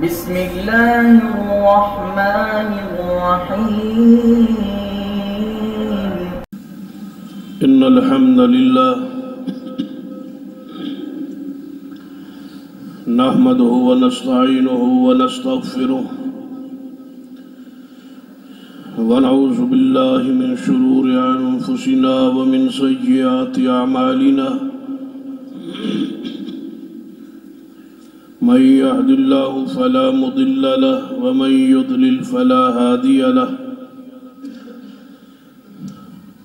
بسم الله الرحمن الرحيم. إن الحمد لله نحمده ونستعينه ونستغفره ونعوذ بالله من شرور أنفسنا ومن سيئات أعمالنا من يهد الله فلا مضل له ومن يضلل فلا هادي له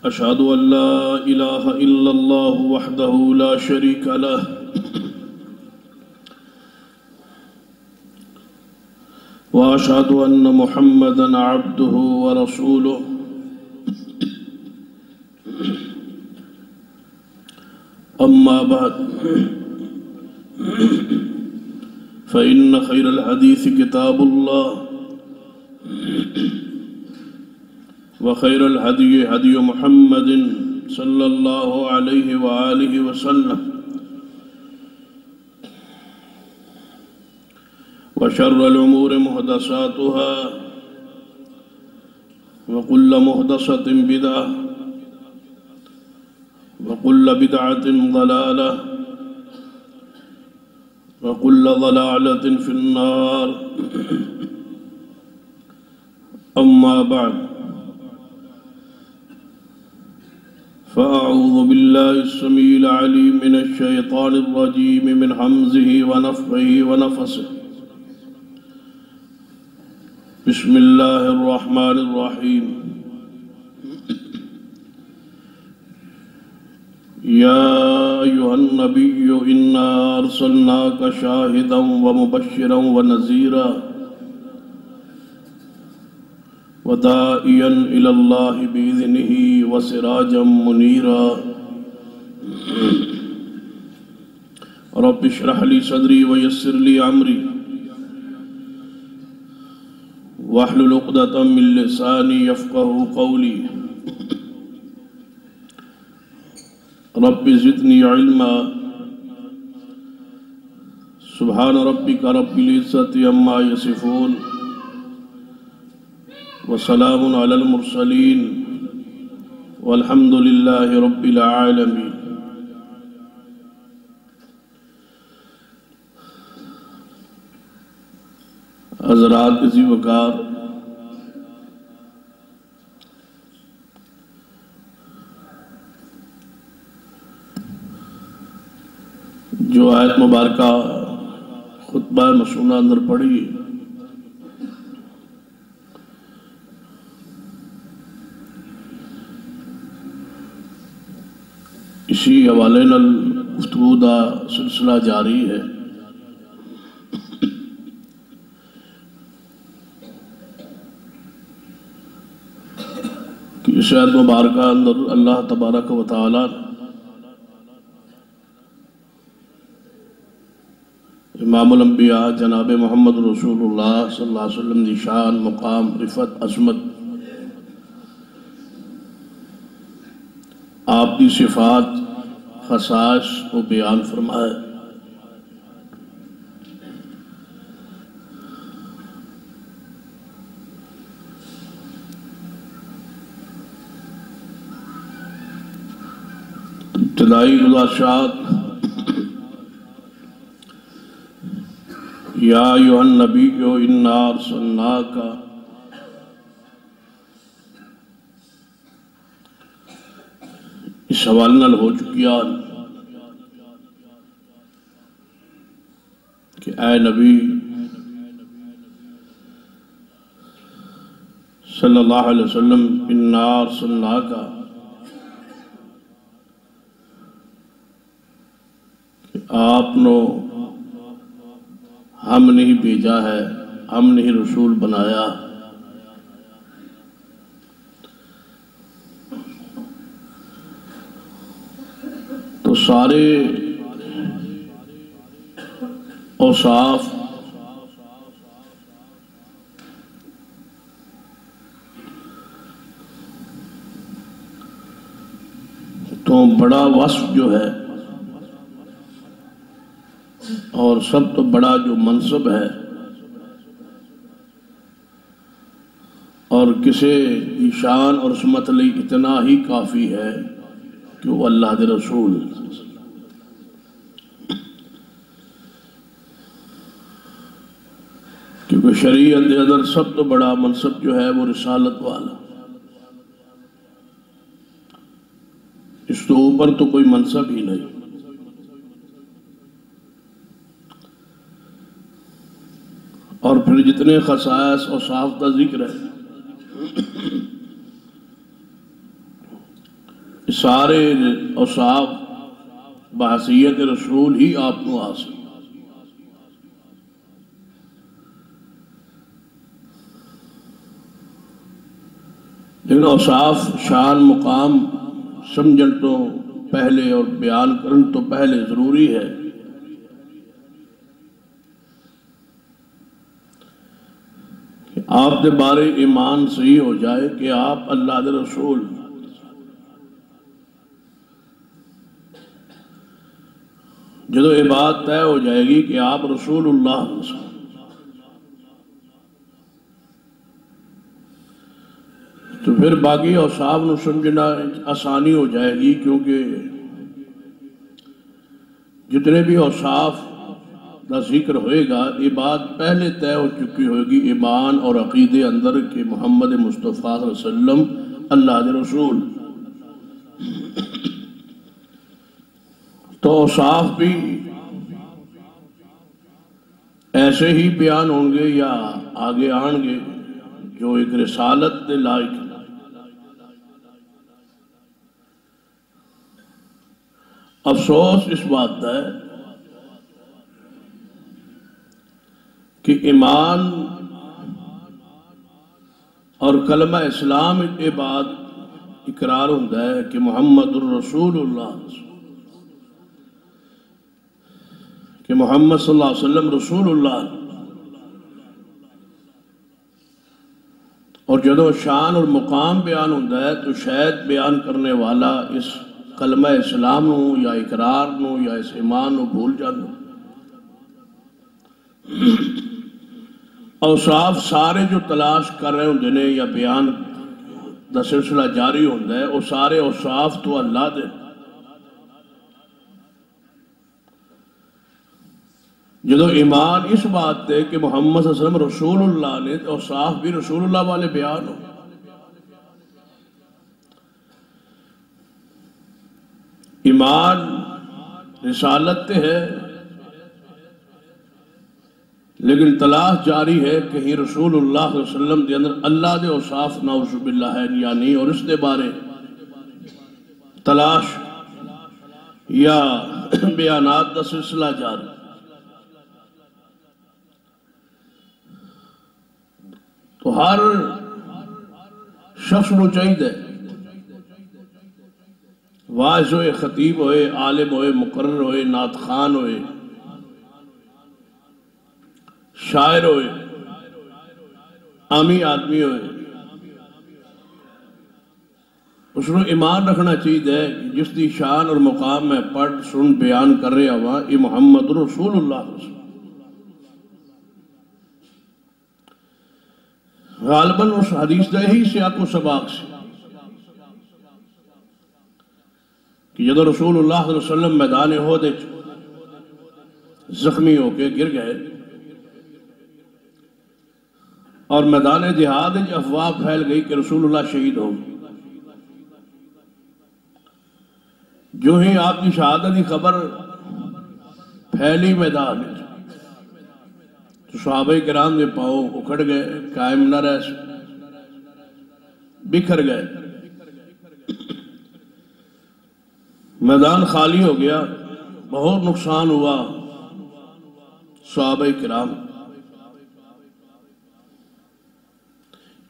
أشهد أن لا إله إلا الله وحده لا شريك له وأشهد أن محمدًا عبده ورسوله أما بعد فإن خير الحديث كتاب الله وخير الهدي هدي محمد صلى الله عليه وآله وسلم وشر الأمور محدثاتها وكل محدثة بدعة وكل بدعة ضلالة وكل ضلالة في النار. أما بعد فأعوذ بالله السميع العليم من الشيطان الرجيم من همزه ونفخه ونفثه. بسم الله الرحمن الرحيم. يا أيها النبي إنا أرسلناك شاهدا ومبشرا ونذيرا وداعيا إلى الله بإذنه وسراجا منيرا. رب اشرح لي صدري ويسر لي أمري واحلل عقدة من لساني يفقهوا قولي. رب زدني علما. سبحان ربك رب العزة عما يصفون وسلام على المرسلين والحمد لله رب العالمين. حضرات عزیز وقار، جو آیت مبارکہ خطبہ مسنونہ اندر پڑھی، اسی حوالے نال گفتگو دا سلسلہ جاری ہے. کہ اس آیت مبارکہ اندر اللہ تبارک و تعالی امام الانبیاء جناب محمد رسول اللہ صلی اللہ علیہ وسلم دی شان، مقام، رفت، عظمت، آپ دی صفات، خصائص کو بیان فرمائے. ابتدائی گزارشات: یا ایھا النبی انا ارسلناک، اس حوالے نال ہو چکیا کہ اے نبی صلی اللہ علیہ وسلم، انا ارسلناک، آپ نو ہم نہیں بھیجا ہے، ہم نہیں رسول بنایا. تو سارے اوصاف تو بڑا وصف جو ہے اور سب تو بڑا جو منصب ہے اور کسے دی شان اور عصمت لئی اتنا ہی کافی ہے کہ وہ اللہ دے رسول، کیونکہ شریعت دے اندر سب تو بڑا منصب جو ہے وہ رسالت والا، اس تو اوپر تو کوئی منصب ہی نہیں۔ اور پھر جتنے خصائص اور اوصاف کا ذکر ہے، سارے اوصاف بحیثیت رسول ہی آپ کو حاصل۔ لیکن اوصاف شان مقام سمجھن تو پہلے اور بیان کرن تو پہلے ضروری ہے کہ آپ دے بارے ایمان صحیح ہو جائے کہ آپ اللہ دے رسول، جدو یہ بات طے ہو جائے گی کہ آپ رسول اللہ رسول، تو پھر باقی اوصاف نو سمجھنا آسانی ہو جائے گی، کیونکہ جتنے بھی اوصاف کا ذکر ہوئے گا یہ بات پہلے طے ہو چکی ہوئے گی ایمان اور عقیدے اندر کہ محمد مصطفیٰ صلی اللہ علیہ وسلم اللہ دے رسول۔ تو اوصاف بھی ایسے ہی بیان ہوں گے یا آگے آن گے جو ایک رسالت دے لائق۔ افسوس اس بات کا ہے کہ ایمان اور کلمہ اسلام کے بعد اقرار ہوتا ہے کہ محمد الرسول اللہ، کہ محمد صلی اللہ علیہ وسلم رسول اللہ، اور جدو شان اور مقام بیان ہوتا ہے تو شاید بیان کرنے والا اس کلمہ اسلام نو یا اقرار نو یا اس ایمان نو بھول جانا۔ اوصاف سارے جو تلاش کر رہے ہوندے نے یا بیان دا سلسلہ جاری ہوتا ہے وہ سارے اوصاف تو اللہ دے، جدو ایمان اس بات تے کہ محمد صلی اللہ علیہ وسلم رسول اللہ نے تو اوصاف بھی رسول اللہ والے بیان ہو۔ ایمان رسالت تے ہے، لیکن تلاش جاری ہے کہیں رسول اللہ صلی اللہ علیہ وسلم دے اندر اللہ دے اوصاف نعوذ باللہ ہے یا نہیں، اور اس دے بارے تلاش یا بیانات کا سلسلہ جاری۔ تو ہر شخص نو چاہیے واعظ ہوئے، خطیب ہوئے، عالم ہوئے، مقرر ہوئے، نعت خوان ہوئے، شاعر ہوئے، عامی آدمی ہوئے، اس نے ایمان رکھنا چاہیے کہ جس دی شان اور مقام میں پڑھ سن بیان کر رہا ہوا یہ محمد رسول اللہ رسول۔ غالباً اس حدیث دے ہی سیاق و سباق سے کہ جب رسول اللہ صلی اللہ علیہ وسلم میدان احد زخمی ہو کے گر گئے اور میدان جہاد افواہ پھیل گئی کہ رسول اللہ شہید ہو گئے، جو ہی آپ کی شہادت کی خبر پھیلی میدان میں تو صحابہ کرام کے پاؤں اکھڑ گئے، قائم نہ رہ بکھر گئے، میدان خالی ہو گیا، بہت نقصان ہوا صحابہ کرام۔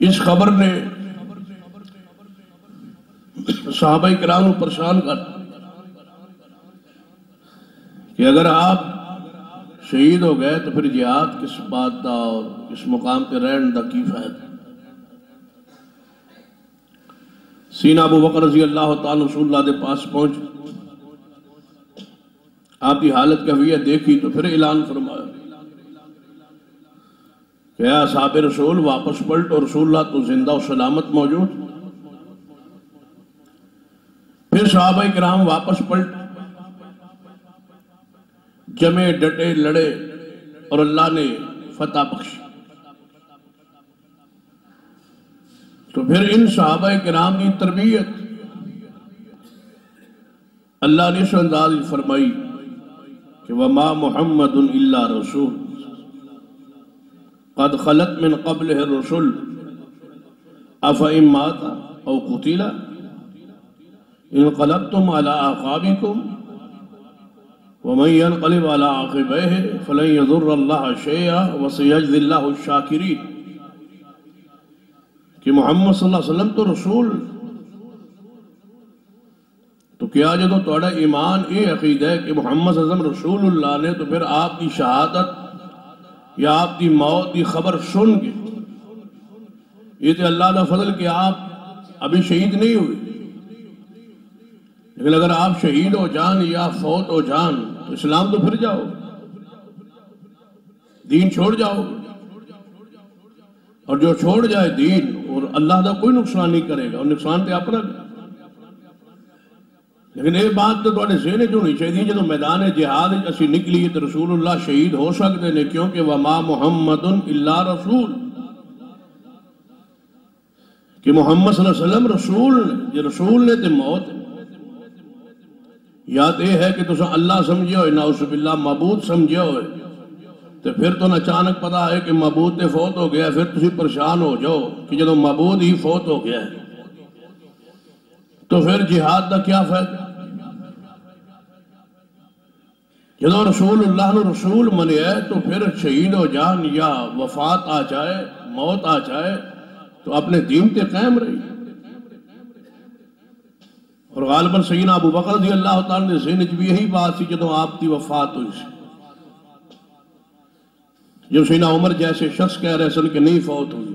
اس خبر نے صحابہ کرام کو پریشان کر کہ اگر آپ شہید ہو گئے تو پھر جہاد کس بات دا اور اس مقام پہ رہن دا کی فائدہ۔ سینہ ابو بکر رضی اللہ تعالی رسول اللہ دے پاس پہنچ، آپ کی حالت کیفیت دیکھی تو پھر اعلان فرمایا کہ اے اصحاب رسول واپس پلٹ اور رسول اللہ تو زندہ و سلامت موجود. پھر صحابہ کرام واپس پلٹ، جمے ڈٹے لڑے اور اللہ نے فتح بخشی. تو پھر ان صحابہ کرام کی تربیت اللہ نے اس انداز میں فرمائی کہ وما محمد الا رسول قد خلت من قبلہ الرسل افئن مات او قتل انقلبتم على اعقابکم ومن ينقلب على عاقبيه فلن يضر الله شيئا وسيجزي الله الشاكرين. کہ محمد صلی اللہ علیہ وسلم تو رسول، تو کیا جدو توڑا ایمان یہ عقیدہ ہے کہ محمد صلی اللہ علیہ وسلم رسول اللہ نے، تو پھر آپ کی شہادت یا آپ کی موت کی خبر سن کے یہ تو اللہ کا فضل کہ آپ ابھی شہید نہیں ہوئے، لیکن اگر آپ شہید ہو جان یا فوت ہو جان تو اسلام تو پھر جاؤ، دین چھوڑ جاؤ. اور جو چھوڑ جائے دین اور اللہ کا کوئی نقصان نہیں کرے گا، اور نقصان تو اپنا. لیکن یہ بات تو تھوڑے ذہن جو نہیں چاہیے جب میدان جہاد اسی نکلی تو رسول اللہ شہید ہو سکتے ہیں، کیونکہ وما محمد الا رسول، کہ محمد صلی اللہ علیہ وسلم رسول نے، جو رسول نے تو موت ہے. یا تو یہ ہے کہ تم اللہ سمجھے ہوئے نعوذ باللہ معبود سمجھے ہوئے، تو پھر تو اچانک پتا ہے کہ معبود تے فوت ہو گیا، پھر تسی پریشان ہو جاؤ کہ جب معبود ہی فوت ہو گیا ہے تو پھر جہاد دا کیا فائدہ. جب رسول اللہ نے رسول منیا ہے تو پھر شہید ہو جان یا وفات آ جائے، موت آ جائے، تو اپنے دین تے قائم رہی. اور غالباً سیدنا ابو بکر رضی اللہ تعالیٰ نے ذہن بھی یہی بات تھی جب آپ کی وفات ہوئی سی. جب سیدنا عمر جیسے شخص کہہ رہے سن کہ نہیں فوت ہوئی،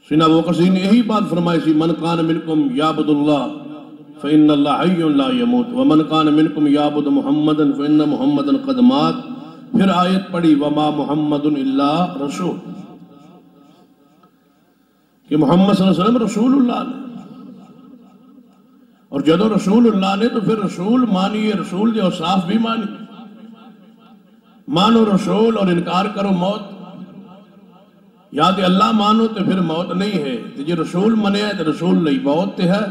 سیدنا ابو بکر نے یہی بات فرمائی سی من کان منکم یعبد اللہ فإن اللہ حی لا یموت ومن کان منکم یعبد محمدا فإن محمدا قد مات. پھر آیت پڑھی وما محمد الا رسول، کہ محمد صلی اللہ علیہ وسلم رسول اللہ نے. اور جدو رسول اللہ نے تو پھر رسول مانیے، رسول جو صاف بھی مانی. مانو رسول اور انکار کرو موت. یا تو اللہ مانو تو پھر موت نہیں ہے، تو جو رسول منے ہے تو رسول نہیں، موت ہے.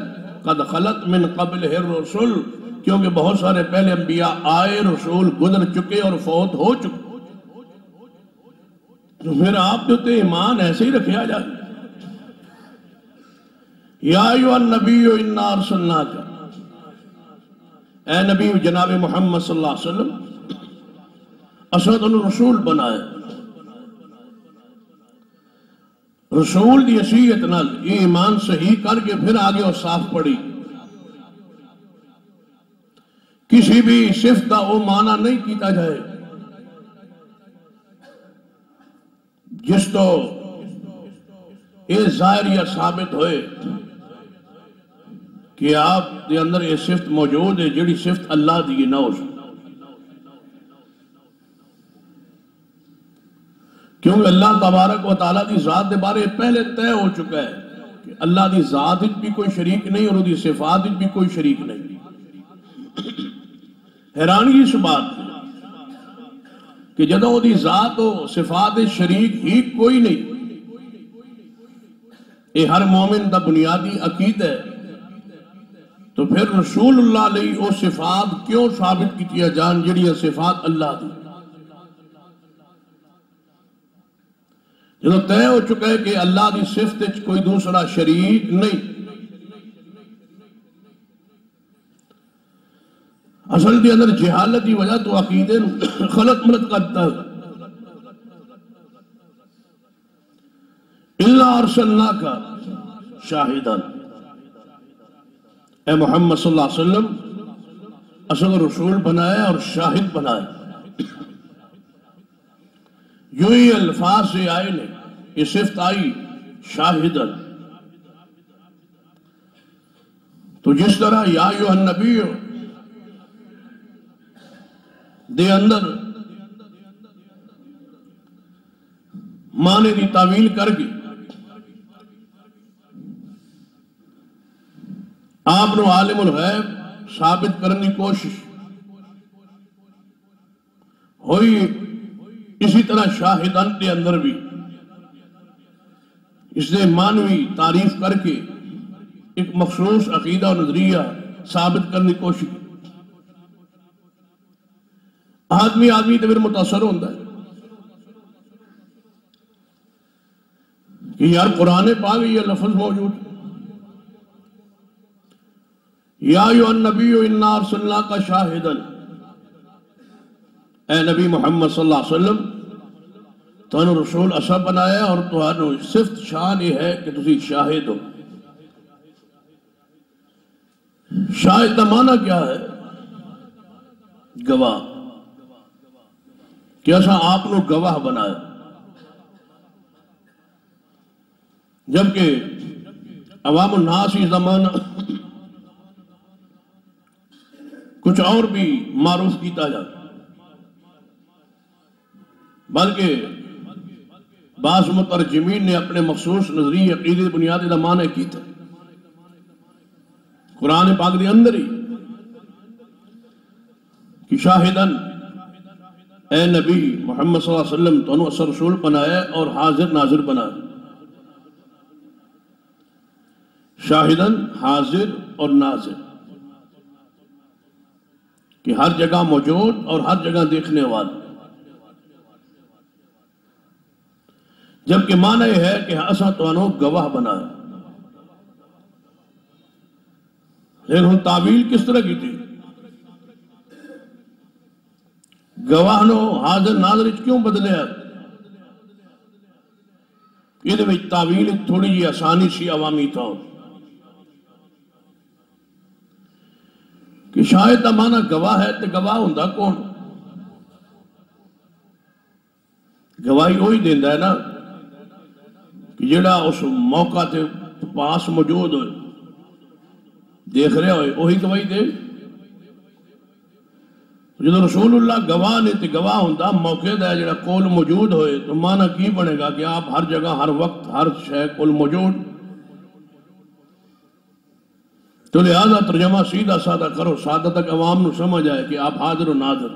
قد خلت من قبلہ الرسل، کیونکہ بہت سارے پہلے انبیاء آئے، رسول گزر چکے اور فوت ہو چکے. تو پھر آپ جو تے ایمان ایسے ہی رکھیا جائے. یا ایھا النبی انا ارسلناک، اے نبی جناب محمد صلی اللہ علیہ وسلم اسد رسول بنائے. رسول دی حیثیت نال یہ ایمان صحیح کر کے پھر آگے اور صاف پڑی. کسی بھی صفت کا وہ معنی نہیں کیتا جائے جس تو یہ ظاہر یا ثابت ہوئے کہ آپ دے اندر یہ صفت موجود ہے جڑی صفت اللہ دی نہ ہو. کیونکہ اللہ تبارک و تعالیٰ دی ذات دے بارے پہلے طے ہو چکا ہے کہ اللہ دی ذات بھی کوئی شریک نہیں اور دی صفات بھی کوئی شریک نہیں. حیرانی اس بات کہ جدو دی ذات و صفات شریک ہی کوئی نہیں، یہ ہر مومن دا بنیادی عقید ہے. تو پھر رسول اللہ علیہ وہ صفات کیوں ثابت کیتیا جان جڑی صفات اللہ دی. جب طے ہو چکا ہے کہ اللہ دی صفت کوئی دوسرا شریک نہیں. اصل کے اندر جہالت کی وجہ تو عقیدے خلط ملت کرتا ہے. الا ارسلناک شاہدا، اے محمد صلی اللہ علیہ وسلم اصل رسول بنایا اور شاہد بنایا. یوں ہی الفاظ سے آئے نے یہ صفت آئی شاہدا. تو جس طرح یا ایھا النبی دے اندر معنی دی تعویل کر کے آپ نو عالم الغیب ثابت کرنے کی کوشش ہوئی. اسی طرح شاہدان کے اندر بھی اس نے معنوی تعریف کر کے ایک مخصوص عقیدہ و نظریہ ثابت کرنے کی کوشش کی. آدمی تو پھر متاثر ہوتا ہے کہ یار قرآن پاک یہ لفظ موجود ہے. یا ایھا النبی انا ارسلناک شاہدا، اے نبی محمد صلی اللہ علیہ وسلم تانوں رسول اسا بنایا اور تانوں صفت شان یہ ہے کہ تسی شاہد ہو. شاہد کا معنی کیا ہے؟ گواہ. کہ ایسا آپ نے گواہ بنایا. جبکہ عوام الناس اس زمانہ کچھ اور بھی معروف کیتا جاتا، بلکہ بعض مترجمین نے اپنے مخصوص نظریے عقیدے بنیادی دا معنی کیتا قرآن پاک دے اندر ہی کہ شاہدن اے نبی محمد صلی اللہ علیہ وسلم تانوں اسا رسول بنایا اور حاضر ناظر بنایا. شاہدن حاضر اور ناظر کہ ہر جگہ موجود اور ہر جگہ دیکھنے والا. جبکہ معنی یہ ہے کہ اسا تانوں گواہ بنایا. لیکن ہن تعویل کس طرح کی تھی؟ گواہ نو حاضر ناظر کیوں بدلیا؟ یہ تعویل تھوڑی جی آسانی سی عوامی طور کہ شاید کا معنی گواہ ہے تو گواہ ہوندا کون؟ گواہی وہی دیندا ہے نا کہ جڑا اس موقع تے پاس موجود ہوئے دیکھ رہے ہوئے وہی گواہی دے. جدو رسول اللہ گواہ نے تے گواہ ہوندا موقع دا جڑا کول موجود ہوئے تو معنی کی بنے گا کہ آپ ہر جگہ ہر وقت ہر شے کول موجود. تو لہذا ترجمہ سیدھا سادہ کرو، سادہ تک عوام نو سمجھ آئے کہ آپ حاضر و ناظر.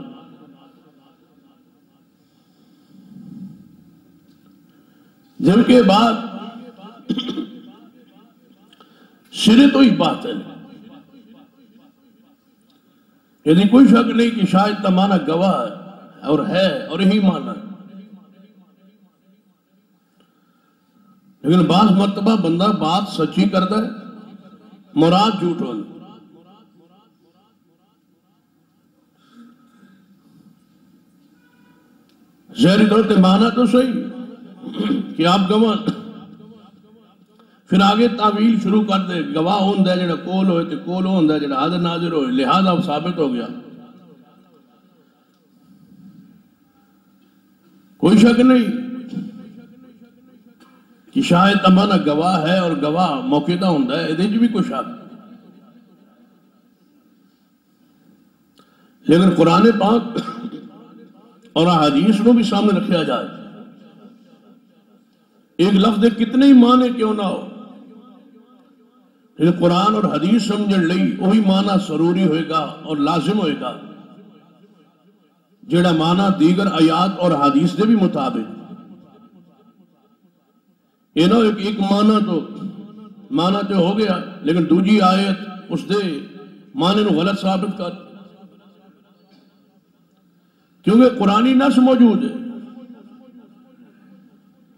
جن کے بعد سرے تو ہی باطل ہے. یعنی کوئی شک نہیں کہ شاہد کا معنی گواہ ہے اور یہی معنی ہے. لیکن بعض مرتبہ بندہ بات سچی کرتا ہے مراد جھوٹ ہونا. ظاہری طور پہ معنی تو صحیح کہ آپ گواہ، پھر آگے تعویل شروع کر دے. گواہ ہوندا ہے جڑا کول ہوئے تے کول ہوندا ہے جڑا حاضر ناظر ہوئے، لہذا وہ ثابت ہو گیا. کوئی شک نہیں کہ شاہد کا معنی گواہ ہے اور گواہ موقع ہوندا ہے، ادھے بھی کوئی شک. لیکن قرآن پاک اور احادیث کو بھی سامنے رکھا جائے. ایک لفظ کتنے ہی معنی کیوں نہ ہو، لیکن قرآن اور حدیث سمجھن لئی وہی معنی ضروری ہوئے گا اور لازم ہوئے گا جڑا معنی دیگر آیات اور حدیث دے بھی مطابق. یہ نہ ہو کہ ایک معنی تو ہو گیا لیکن دوجی آیت اس دے معنی نو غلط ثابت کر. کیونکہ قرآنی نص موجود ہے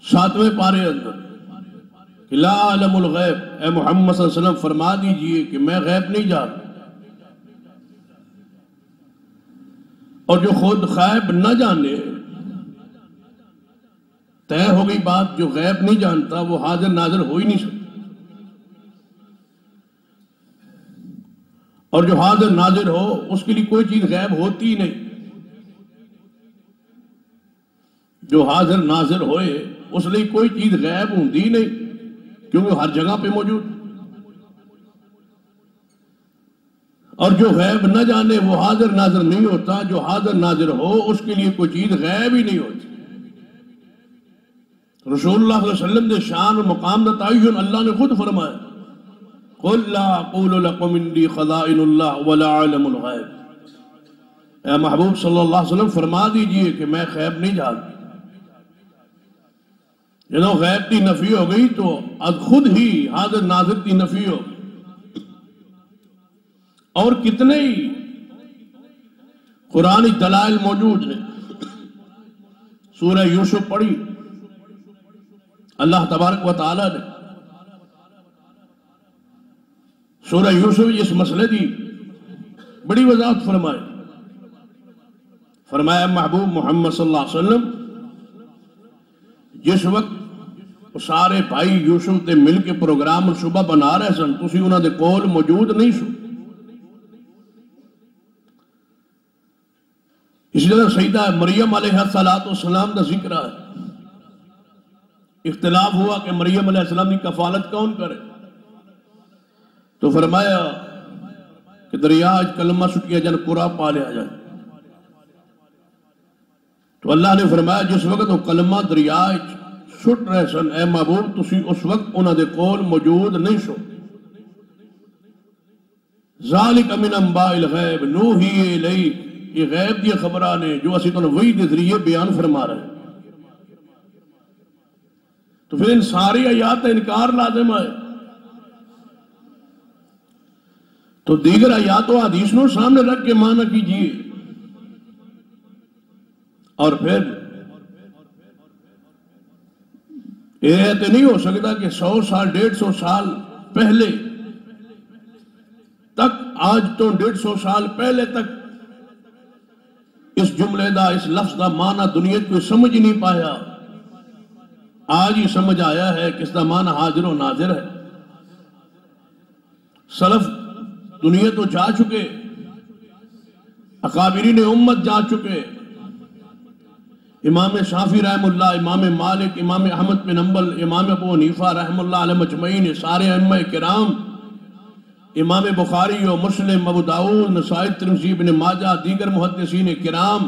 7ویں پارے اندر کہ لا علم الغیب، اے محمد صلی اللہ علیہ وسلم فرما دیجئے کہ میں غیب نہیں جانتا. اور جو خود غیب نہ جانے طے ہو گئی بات، جو غیب نہیں جانتا وہ حاضر ناظر ہو ہی نہیں سکتا. اور جو حاضر ناظر ہو اس کے لیے کوئی چیز غیب ہوتی ہی نہیں. جو حاضر ناظر ہوئے اس لیے کوئی چیز غیب ہوندی نہیں کیونکہ ہر جگہ پہ موجود. اور جو غیب نہ جانے وہ حاضر ناظر نہیں ہوتا. جو حاضر ناظر ہو اس کے لیے کوئی چیز غیب ہی نہیں ہوتی. رسول اللہ صلی اللہ علیہ وسلم دے شان و مقام دا تعین اللہ نے خود فرمایا قُلْ لَا أَقُولُ لَكُمْ عِنْدِي خَزَائِنُ اللَّهِ وَلَا أَعْلَمُ الْغَيْبَ۔ اے محبوب صلی اللہ علیہ وسلم فرما دیجئے کہ میں غیب نہیں جانتا۔ جنہوں غیب کی نفی ہو گئی تو از خود ہی حاضر ناظر کی نفی ہو گئی۔ اور کتنے ہی قرآن دلائل موجود ہیں۔ سورہ یوسف پڑھی اللہ تبارک و تعالیٰ نے سورہ یوسف اس مسئلے کی بڑی وضاحت فرمایا محبوب محمد صلی اللہ علیہ وسلم جس وقت سارے بھائی یوسف دے مل کے پروگرام اور صبح بنا رہے سن تسی انہاں دے کول موجود نہیں سو۔ اسی طرح سیدہ مریم علیہ السلام دا ذکر ہے۔ اختلاف ہوا کہ مریم علیہ السلام کی کفالت کون کرے، تو فرمایا کہ دریا کلمہ سٹیا جن قرآ پا لیا جائے۔ تو اللہ نے فرمایا جس وقت وہ کلمہ دریا سٹ رہے سن اے محبوب تسی اس وقت انہاں دے کول موجود نہیں سو۔ ذالک من انباء الغیب نوحی الیک، یہ غیب دی خبرانے جو اسی تو وحی دے ذریعے بیان فرما رہے ہیں۔ تو پھر ان ساری آیات انکار لازم ہے۔ تو دیگر آیات و حدیث نو سامنے رکھ کے معنی کیجئے، اور پھر یہ تو نہیں ہو سکتا کہ 100 سال 150 سال پہلے تک آج تو 150 سال پہلے تک اس جملے دا اس لفظ دا معنی دنیا کوئی سمجھ نہیں پایا، آج ہی سمجھ آیا ہے کہ اس دا معنی حاضر و ناظر ہے۔ سلف دنیا تو جا چکے، اکابرین امت جا چکے، امام شافعی رحم اللہ، امام مالک، امام احمد بن حنبل، امام ابو حنیفہ رحم اللہ علیہ مجمعین، سارے ائمہ کرام، امام بخاری و مسلم، ابو داؤد، نسائی، ترمذی، ابن ماجہ، دیگر محدثین کرام،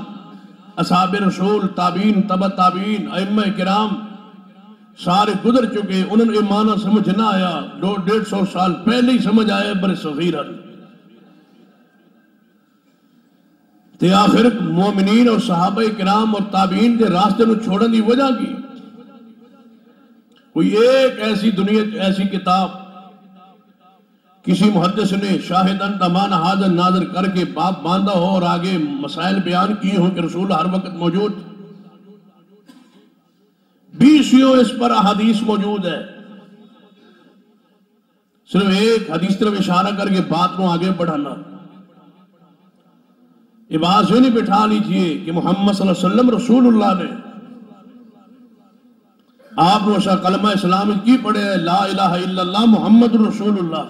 اصحاب رسول، تابعین، تبع تابعین، ائمہ کرام سارے گزر چکے، انہوں نے معنی سمجھ نہ آیا، 150 سال پہلے ہی سمجھ آیا بر صغیرہ۔ تے آخر مومنین اور صحابہ کرام اور تابعین کے راستے میں چھوڑن دی وجہ کی کوئی ایک ایسی دنیا ایسی کتاب کسی محدث نے شاہدن تمان حاضر ناظر کر کے باب باندھا ہو اور آگے مسائل بیان کیے ہوں کہ رسول ہر وقت موجود، 20 اس پر احادیث موجود ہے، صرف ایک حدیث طرف اشارہ کر کے بات کو آگے بڑھانا۔ یہ بات یوں نہیں بٹھا لیجئے کہ محمد صلی اللہ علیہ وسلم رسول اللہ نے آپ نے اسا کلمہ اسلام کی پڑھے لا الہ الا اللہ محمد رسول اللہ،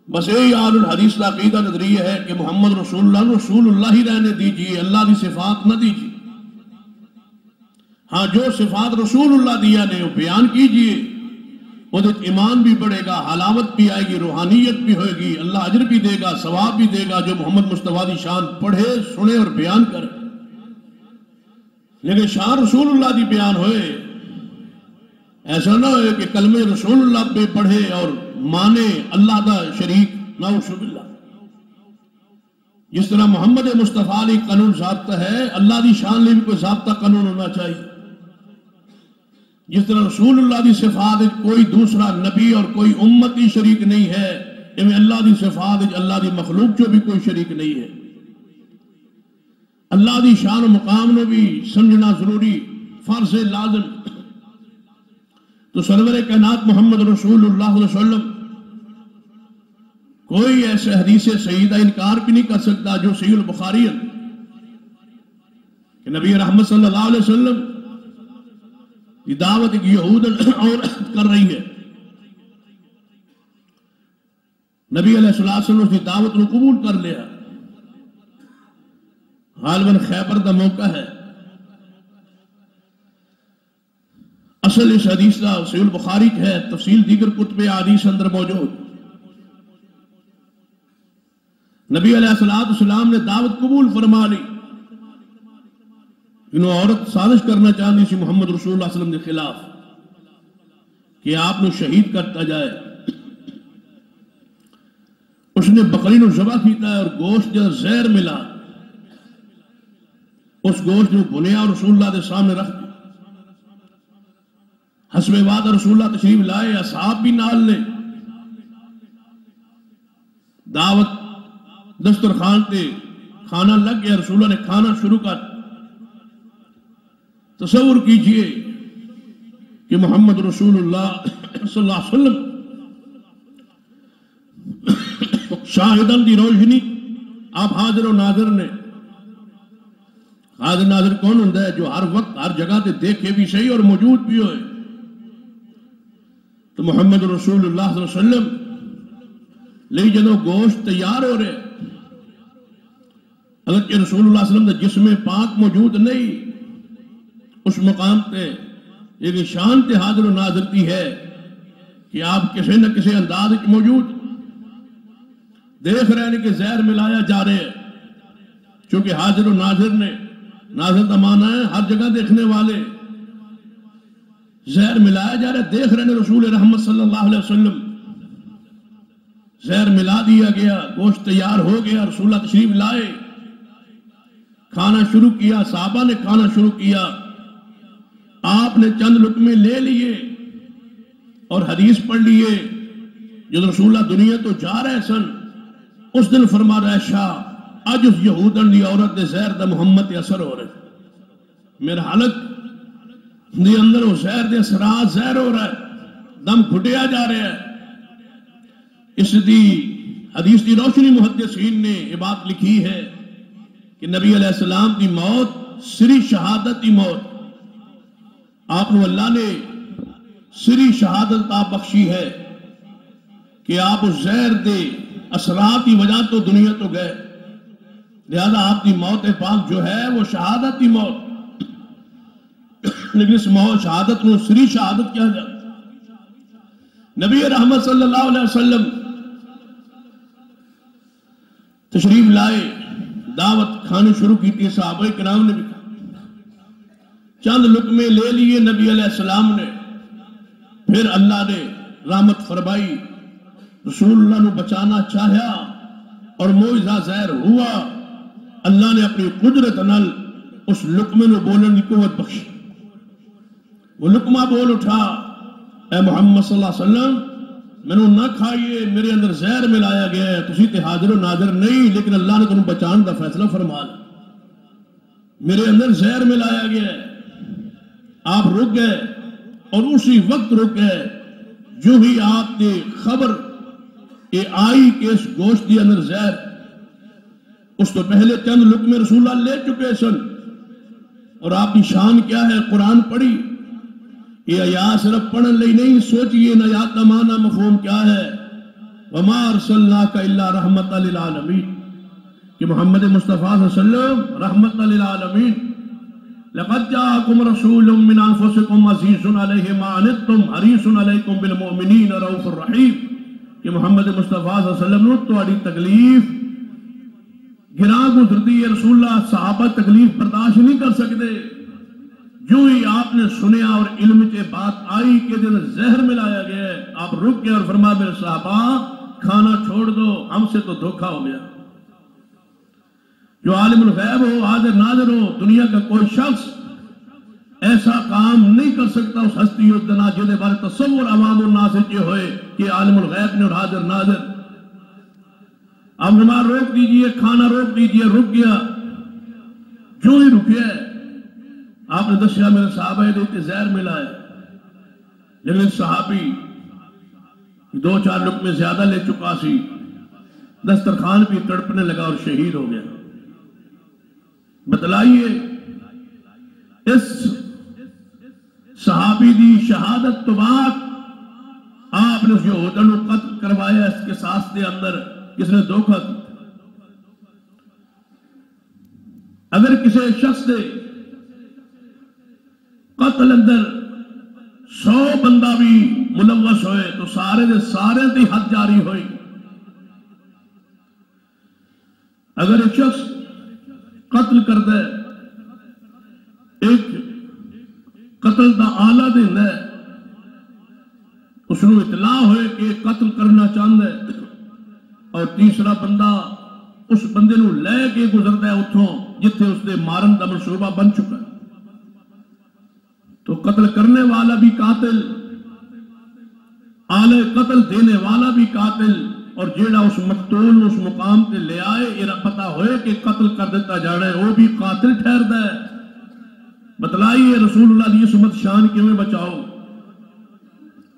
بس یہی آل الحدیث کا عقیدہ نظریہ ہے کہ محمد رسول اللہ ہی رہنے دیجئے، اللہ دی صفات نہ دیجئے۔ ہاں جو صفات رسول اللہ دیا نے وہ بیان کیجئے، وہ ایمان بھی بڑھے گا، حلاوت بھی آئے گی، روحانیت بھی ہوئے گی، اللہ اجر بھی دے گا، ثواب بھی دے گا جو محمد مصطفیٰ دی شان پڑھے سنے اور بیان کرے۔ لیکن شان رسول اللہ دی بیان ہوئے، ایسا نہ ہوئے کہ کلمہ رسول اللہ پہ پڑھے اور مانے اللہ دا شریک، نعوذ باللہ۔ جس طرح محمد مصطفیٰ علیہ قانون ضابطہ ہے، اللہ دی شان لئے بھی کوئی ضابطہ قانون ہونا چاہیے۔ جس طرح رسول اللہ دی صفات کوئی دوسرا نبی اور کوئی امتی شریک نہیں ہے، امی اللہ دی صفات اللہ دی مخلوق جو بھی کوئی شریک نہیں ہے۔ اللہ دی شان و مقام نے بھی سمجھنا ضروری، فرض لازم۔ تو سرور کائنات محمد رسول اللہ صلی اللہ علیہ وسلم کوئی ایسے حدیث سیدہ انکار بھی نہیں کر سکتا جو صحیح البخاری ہے کہ نبی رحمت صلی اللہ علیہ وسلم یہ دعوت ایک یہود عورت کر رہی ہے، نبی علیہ السلام نے اس دعوت کو قبول کر لیا، غالباً خیبر کا موقع ہے۔ اصل اس حدیث کا صحیح البخاری ہے، تفصیل دیگر کتب حدیث اندر موجود۔ نبی علیہ السلام نے دعوت قبول فرما لی، انہوں عورت سازش کرنا چاہتی سی محمد رسول اللہ صلی اللہ علیہ وسلم کے خلاف کہ آپ نے شہید کرتا جائے. اس نے بکری نو ذبح کیتا ہے اور گوشت جب زہر ملا اس گوشت نو بنیا اور رسول اللہ دے سامنے رکھ دیا. حسب وعدہ رسول اللہ تشریف لائے, اصحاب بھی نال نے, دعوت دسترخوان تے کھانا لگ گیا. رسول اللہ نے کھانا شروع کر. تصور کیجئے کہ محمد رسول اللہ صلی اللہ علیہ وسلم شاہدن دی روشنی آپ حاضر و ناظر نے. حاضر ناظر کون ہوتا ہے؟ جو ہر وقت ہر جگہ تے دیکھے بھی صحیح اور موجود بھی ہوئے. تو محمد رسول اللہ صلی اللہ علیہ وسلم لئی جدو گوشت تیار ہو رہے, اگرچہ رسول اللہ صلی اللہ علیہ وسلم دا جسم پاک موجود نہیں, اس مقام تے ایک شان تے حاضر و ناظر دی ہے کہ آپ کسی نہ کسی انداز موجود دیکھ رہے ہیں کہ زہر ملایا جا رہے ہیں. چونکہ حاضر و ناظر نے, ناظر کا معنی ہے ہر جگہ دیکھنے والے, زہر ملایا جا رہا ہے. دیکھ رہے ہیں رسول رحمت صلی اللہ علیہ وسلم, زہر ملا دیا گیا, گوشت تیار ہو گیا. رسول اللہ تشریف لائے, کھانا شروع کیا, صحابہ نے کھانا شروع کیا. آپ نے چند لقمے لے لیے اور حدیث پڑھ لیے. جب رسول اللہ دنیا تو جا رہے سن, اس دن فرما رہا ہے شاہ اج اس یہودن دی عورت دے زہر دا محمد دے اثر ہو رہے, میرا حلق دے اندر وہ زہر دے اثرات زہر ہو رہا ہے, دم گھٹیا جا رہا ہے. اس دی حدیث دی روشنی محدثین نے یہ بات لکھی ہے کہ نبی علیہ السلام دی موت سری شہادت دی موت, آپ نے اللہ نے سری شہادت آپ بخشی ہے کہ آپ اس زہر دے اثرات کی وجہ تو دنیا تو گئے. لہذا آپ کی موت پاک جو ہے وہ شہادت کی موت, لیکن اس موت شہادت کو سری شہادت کیا جاتا. نبی رحمت صلی اللہ علیہ وسلم تشریف لائے, دعوت کھانے شروع کی تھی. صحابہ کرام نے بھی کھا, چند لقمے لے لیے نبی علیہ السلام نے. پھر اللہ نے رحمت فرمائی, رسول اللہ نے بچانا چاہیا اور معجزہ ظاہر ہوا. اللہ نے اپنی قدرت نال اس لقمے نے بولنے کی قوت بخشی. وہ لقمہ بول اٹھا, اے محمد صلی اللہ علیہ وسلم میں نے نہ کھائیے, میرے اندر زہر ملایا گیا ہے. تسی تے حاضر و ناظر نہیں, لیکن اللہ نے تمہیں بچان دا فیصلہ فرما لیا. میرے اندر زہر ملایا گیا ہے. آپ رک گئے اور اسی وقت رک گئے جو ہی آپ نے خبر یہ آئی کہ اس گوشت کے اندر زہر. اس تو پہلے چند لقمے رسول اللہ لے چکے سن, اور آپ کی شان کیا ہے, قرآن پڑھی. یہ آیات صرف پڑھن لئی نہیں, سوچئے ان آیات کا معنی مفہوم کیا ہے. وما ارسلناک الا رحمت للعالمین, کہ محمد مصطفیٰ صلی اللہ علیہ وسلم رحمت للعالمین. لقد جاءکم رسول من انفسکم عزیز علیہ ما عنتم حریص علیکم بالمؤمنین رؤوف الرحیم, کہ محمد مصطفیٰ صلی اللہ علیہ وسلم نے تہاڈی تکلیف گراں گزرتی ہے. رسول اللہ صحابہ تکلیف برداشت نہیں کر سکتے. جو ہی آپ نے سنیا اور علم کے بات آئی کہ دن زہر ملایا گیا ہے, آپ رک گئے اور فرمایا میرے صحابہ کھانا چھوڑ دو, ہم سے تو دھوکہ ہو گیا. جو عالم الغیب ہو, حاضر ناظر ہو, دنیا کا کوئی شخص ایسا کام نہیں کر سکتا اس ہستی اس دن جنہیں بارے تصور عوام الناس کے ہوئے کہ عالم الغیب نے اور حاضر ناظر. آپ نماز روک دیجئے, کھانا روک دیجئے, رک گیا. جو ہی رکیا ہے آپ نے دسیا میرے صحابہ دیتے زہر ملا ہے, لیکن صحابی دو چار لقمے زیادہ لے چکا سی, دسترخوان بھی تڑپنے لگا اور شہید ہو گیا. بتلائیے اس صحابی دی شہادت تو بعد آپ نے اس یہودن کو قتل کروایا. اس کے ساتھ دے اندر کس نے دھوکہ کی. اگر کسی شخص دے قتل اندر 100 بندہ بھی ملوث ہوئے تو سارے دے سارے دی حد جاری ہوئی. اگر ایک شخص قتل کر دے ایک قتل دا آلہ دن ہے، اس کو اطلاع ہوئے کہ قتل کرنا چاہتا ہے، اور تیسرا بندہ اس بندے نو لے کے گزرتا ہے اتھوں جتھے اس نے مارن دا منصوبہ بن چکا ہے۔ تو قتل کرنے والا بھی قاتل، آلے قتل دینے والا بھی قاتل، اور جیڑا اس مقتول اس مقام تے لے آئے یہ پتا ہوئے کہ قتل کر دیتا جا رہا ہے وہ بھی قاتل ٹھہرتا ہے۔ بتلائیے رسول اللہ دی عصمت شان کیویں بچاؤ،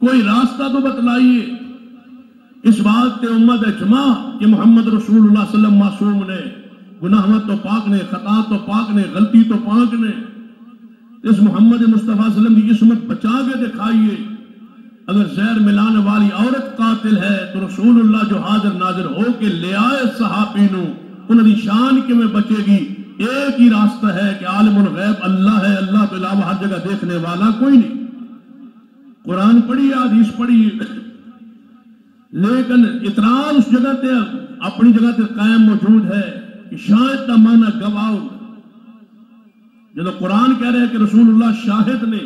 کوئی راستہ تو بتلائیے۔ اس بات تے امت اجماع کہ محمد رسول اللہ صلی اللہ علیہ وسلم معصوم نے، گناہوں تو پاک نے، خطا تو پاک نے، غلطی تو پاک نے۔ اس محمد مصطفیٰ صلی اللہ علیہ وسلم کی عصمت بچا کے دکھائیے۔ اگر زہر ملانے والی عورت قاتل ہے تو رسول اللہ جو حاضر ناظر ہو کے لے آئے صحابی نو، انہوں نے شان کی میں بچے گی۔ ایک ہی راستہ ہے کہ عالم الغیب اللہ ہے، اللہ کے علاوہ ہر جگہ دیکھنے والا کوئی نہیں۔ قرآن پڑھیے، حدیث پڑھیے، لیکن اعتراض اس جگہ تے اپنی جگہ تے قائم موجود ہے کہ شاہد دا معنی گواہ ہوتا ہے۔ جب قرآن کہہ رہے ہیں کہ رسول اللہ شاہد نے،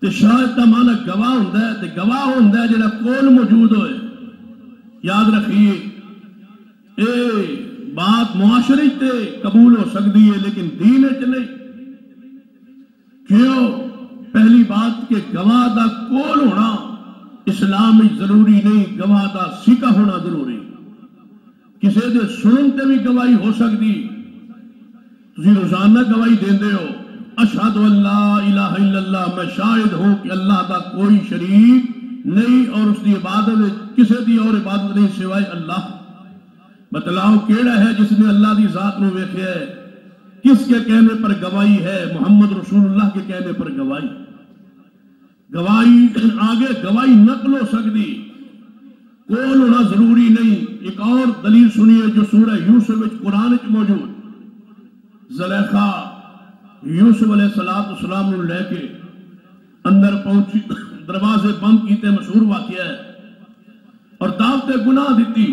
تو شاہد دا معنی گواہ ہوتا ہے، تو گواہ ہوتا ہے جڑا کول موجود ہوئے۔ یاد رکھیے اے بات معاشرے تے قبول ہو سکتی ہے لیکن دین وچ نہیں۔ کیوں؟ پہلی بات کہ گواہ دا کول ہونا اسلام میں ضروری نہیں، گواہ دا سکہ ہونا ضروری۔ کسی دے سنن تے بھی گواہی ہو سکتی، تسی روزانہ گواہی دیندے ہو، اشہد ان لا الہ الا اللہ، میں شاہد ہوں کہ اللہ دا کوئی شریک نہیں اور اس کی عبادت کسی دی اور عبادت نہیں سوائے اللہ۔ بتلاؤ کیڑا ہے جس نے اللہ دی ذات نو ویکھیا ہے؟ کس کے کہنے پر گواہی ہے؟ محمد رسول اللہ کے کہنے پر گواہی۔ گواہی آگے گواہی نقل ہو سکتی، کول ہونا ضروری نہیں۔ ایک اور دلیل سنیے جو سورہ یوسف قرآن وچ موجود۔ زلیخا یوسف علیہ السلام نے لے کے اندر پہنچی، دروازے بند کیتے، مشہور واقعہ ہے، اور دعوت گناہ دیتی۔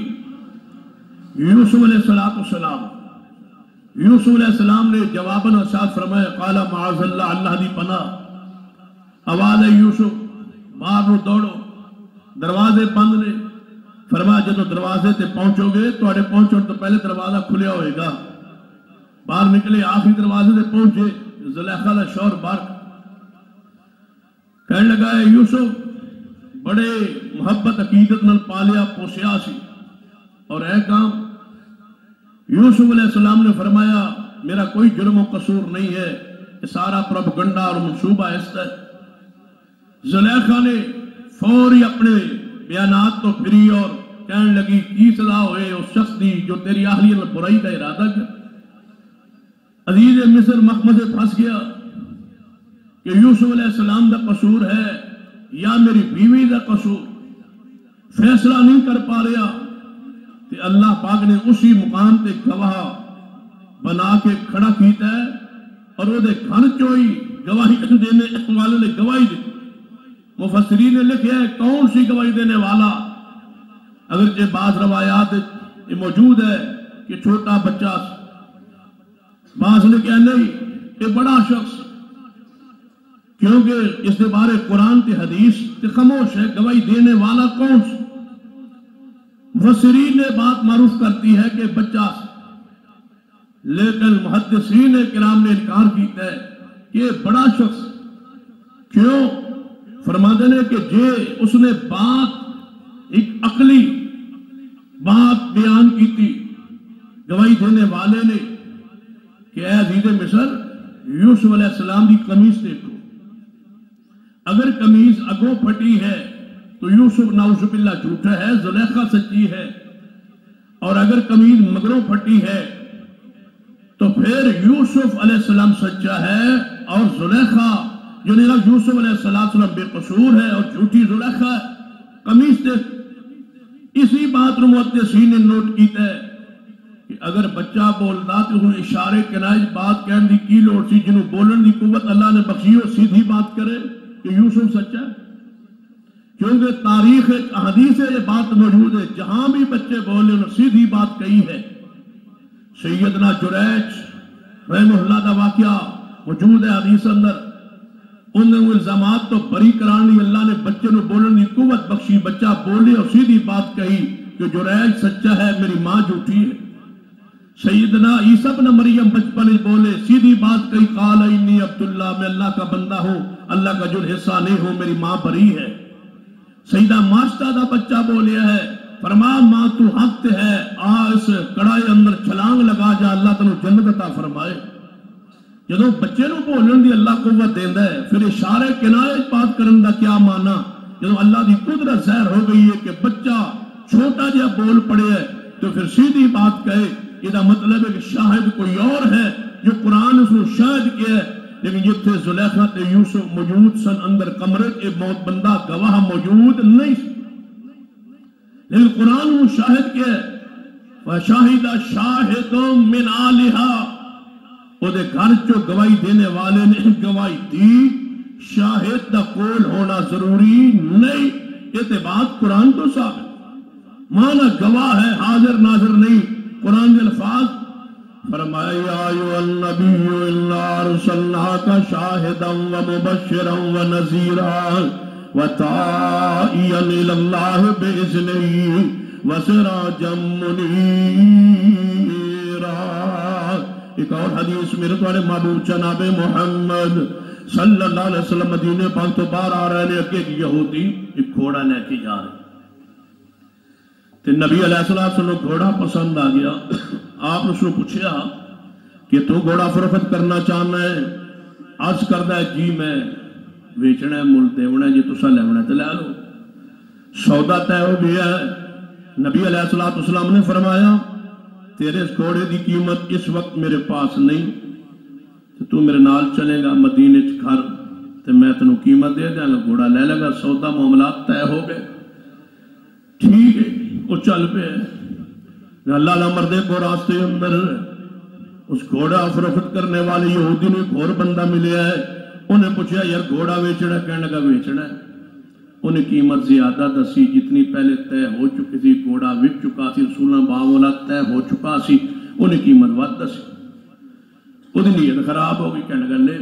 یوسف علیہ السلام یوسف علیہ السلام نے جواباً ارشاد فرمایا، قال معاذ اللہ، اللہ دی پناہ۔ آواز ہے یوسف باہر نو دوڑو، دروازے بند نے۔ فرمایا جب دروازے تے پہنچو گے تو پہنچو تو پہلے دروازہ کھلیا ہوئے گا۔ باہر نکلے، آخری دروازے سے پہنچے، زلیخا دا شوہر باہر کہنے لگا ہے یوسف بڑے محبت عقیدت نال پالیا پوسیا سی، اور اے کام۔ یوسف علیہ السلام نے فرمایا میرا کوئی جرم و قصور نہیں ہے، یہ سارا پروپیگنڈا اور منصوبہ اس ہے۔ زلیخا نے فوری اپنے بیانات تو پھری اور کہنے لگی کی سزا ہوئے اس شخص دی جو تیری اہلیت میں برائی کا ارادہ کر۔ عزیز مصر مخمصے پھنس گیا کہ یوسف علیہ السلام دا قصور ہے یا میری بیوی دا قصور، فیصلہ نہیں کر پا رہا۔ کہ اللہ پاک نے اسی مقام تے گواہ بنا کے کھڑا کیتا ہے، اور وہ دے گھر چوئی گواہی دینے والے نے گواہی دی۔ مفسرین نے لکھا ہے کون سی گواہی دینے والا؟ اگرچہ بعض روایات یہ موجود ہے کہ چھوٹا بچہ، بعض نے کہا نہیں یہ بڑا شخص، کیونکہ اس کے بارے قرآن تے حدیث تے خاموش ہے، گواہی دینے والا کون سا؟ مفسرین نے بات معروف کرتی ہے کہ بچہ، لیکن محدثین کرام نے انکار کیتا ہے کہ یہ بڑا شخص۔ کیوں؟ فرماتے ہیں کہ جے اس نے بات ایک عقلی بات بیان کی تھی گواہی دینے والے نے کہ اے عزیز مصر یوسف علیہ السلام کی قمیض دیکھو، اگر قمیض اگوں پھٹی ہے تو یوسف نعوذ باللہ جھوٹا ہے، زلیخا سچی ہے، اور اگر قمیض مگروں پھٹی ہے تو پھر یوسف علیہ السلام سچا ہے اور زلیخا جو یوسف علیہ السلام بے قصور ہے اور جھوٹی زلیخا ہے۔ قمیض دیکھ، اسی بات رو محدثین نے نوٹ کیتا ہے کہ اگر بچہ بولتا تو انہوں اشارے کنائے بات کہنے دی کی لوڑ سی، جنہوں بولن دی قوت اللہ نے بخشی ہو، سیدھی بات کرے کہ یوسف سچا ہے۔ کیونکہ تاریخ احادیث یہ بات موجود ہے، جہاں بھی بچے بولے انہوں سیدھی بات کہی ہے۔ سیدنا جریج رحمہ اللہ دا واقعہ موجود ہے حدیث اندر. انہوں الزامات تو بری کران لی اللہ نے بچے نو بولن دی قوت بخشی. بچہ بولے اور سیدھی بات کہی کہ جریج سچا ہے میری ماں جھوٹی ہے. سیدنا عیسیٰ ابن مریم بچپن بولے سیدھی بات کہی قال انی عبداللہ میں اللہ کا بندہ ہوں اللہ کا جو حصہ نہیں ہوں میری ماں بری ہے. سیدہ ماشتہ دا بچہ بولیا ہے فرما ماں تو حق تے ہے آ اس کڑائے اندر چھلانگ لگا جا اللہ تنو جنت عطا فرمائے. جدوں بچے نو بولن دی اللہ قوت دیندا ہے پھر اشارے کنایے بات کرن دا کیا معنی. جدوں اللہ دی قدرت ظاہر ہو گئی ہے کہ بچہ چھوٹا جہا بول پڑے ہے تو پھر سیدھی بات کہے. یہ مطلب ہے کہ شاہد کوئی اور ہے جو قرآن اس کو شاہد کیا ہے. لیکن جتھے زلیخا تے یوسف موجود سن اندر کمرے کے موت بندہ گواہ موجود نہیں لیکن قرآن وہ شاہد کیا ہے. وَشَاهِدَ شَاهِدٌ مِّنْ آلِهَا وہ دے گھر جو گواہی دینے والے نے گواہی دی. شاہد دا کول ہونا ضروری نہیں. یہ تے بات قرآن تو ثابت مانا گواہ ہے حاضر ناظر نہیں. قرآن کے الفاظ فرمایا یا ایھا النبی انا ارسلناک شاہدا ومبشرا ونذیرا وداعیا الی اللہ باذنہ وسراجا منیرا. ایک اور حدیث میرے تمہارے محبوب جناب محمد صلی اللہ علیہ وسلم مدینے پاک تو باہر آ رہے ہیں کہ ایک یہودی ایک گھوڑا لے کے جا رہے تے نبی علیہ السلام گھوڑا پسند آ گیا. آپ نے اس کو پوچھا کہ تو گھوڑا فروخت کرنا چاہنا ہے. عرض کردا ہے جی میں ویچنا ہے مل دیونا ہے جی تسا لیونا ہے تے لے لو. سودا طے ہو گیا ہے. نبی علیہ السلام نے فرمایا تیرے اس گھوڑے دی قیمت اس وقت میرے پاس نہیں تو میرے نال چلے گا مدینے چ گھر تے میں تینوں قیمت دے دیا گا گھوڑا لے لے گا. سودا معاملات طے ہو گئے. ٹھیک ہے وہ چل پہ اللہ نہ مردے کو راستے اندر اس گھوڑا فروخت کرنے والے یہودی نے ایک اور بندہ ملیا ہے. انہیں پوچھا یار گھوڑا ویچنا کہنے لگا ویچنا ہے. انہیں قیمت زیادہ دسی جتنی پہلے طے ہو چکی تھی. گھوڑا وک چکا سی رسولہ باولا طے ہو چکا سی. انہیں قیمت ود دسی. وہ نیت خراب ہو گئی کہنے لگا لے.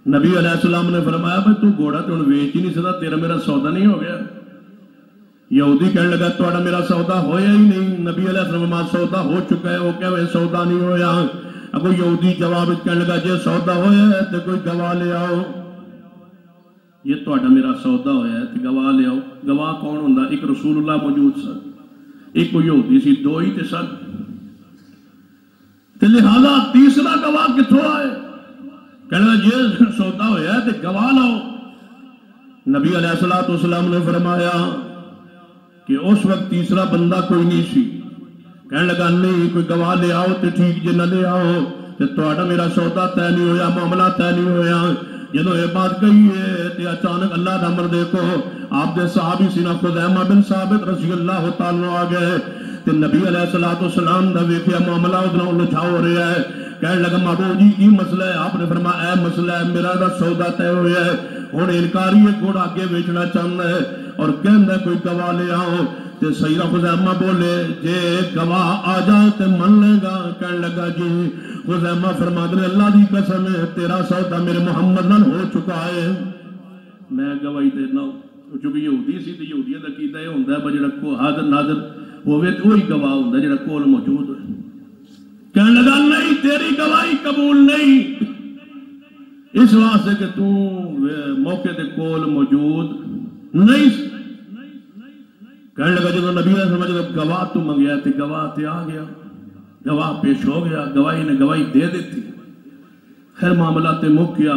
نبی علیہ السلام نے فرمایا بھائی تو گھوڑا تو ویچ ہی نہیں سکتا تیرا میرا سودا نہیں ہو گیا. یہودی کہنے لگا توڑا میرا سودا ہویا ہی نہیں. نبی علیہ السلام سودا ہو چکا ہے. وہ کہے سودا نہیں ہویا. اگو یہودی جواب کہنے لگا جے سودا ہویا ہے تو کوئی گواہ لے آؤ. یہ توڑا میرا سودا ہویا ہے تو گواہ لے آؤ. گواہ کون ہوندا؟ ایک رسول اللہ موجود سن ایک کوئی یہودی سی دو ہی تے سن. تے لہذا تیسرا گواہ کتھوں آئے؟ کہنے لگا جے سودا ہویا ہے تو گواہ لاؤ. نبی علیہ السلام نے فرمایا کہ اس وقت تیسرا بندہ کوئی نہیں سی. کہنے لگا نہیں کوئی گواہ لے آؤ تو ٹھیک جے نہ لے آؤ تو توڑا میرا سودا طے نہیں ہویا معاملہ طے نہیں ہویا. جدو یہ بات کہی ہے تو اچانک اللہ دا امر دیکھو آپ دے صحابی سینا خزیمہ بن ثابت رضی اللہ تعالیٰ آ گئے تو نبی علیہ السلام دا ویکھیا معاملہ ادھر لچھا ہو رہا ہے. کہنے لگا محبوب جی کی مسئلہ ہے؟ آپ نے فرمایا اے مسئلہ ہے میرا دا سودا طے ہویا ہے. ہن انکاری ہے گھوڑا آگے بیچنا چاہتا ہے اور کہندا کوئی گواہ لے آؤ. تے سیدہ خزیمہ بولے جے گواہ آ جائے تے من لے گا. کہنے لگا جی. خزیمہ فرماتے ہیں اللہ دی قسم ہے تیرا سودا میرے محمد نال ہو چکا ہے میں گواہی دینا. چونکہ یہودی سی تے یہودیاں دا عقیدہ یہ ہوندا ہے جڑا کو حاضر ناظر ہوے تے وہی گواہ ہوندا جڑا کول موجود ہوئے. کہنے لگا نہیں تیری گواہی قبول نہیں اس واسطے کہ تو موقع تے کول موجود نہیں. کہنے لگا جب نبی علیہ السلام جب گواہ تو منگیا تے گواہ تے آ گیا. گواہ پیش ہو گیا. گواہی نے گواہی دے دیتی. خیر معاملہ تے مک گیا.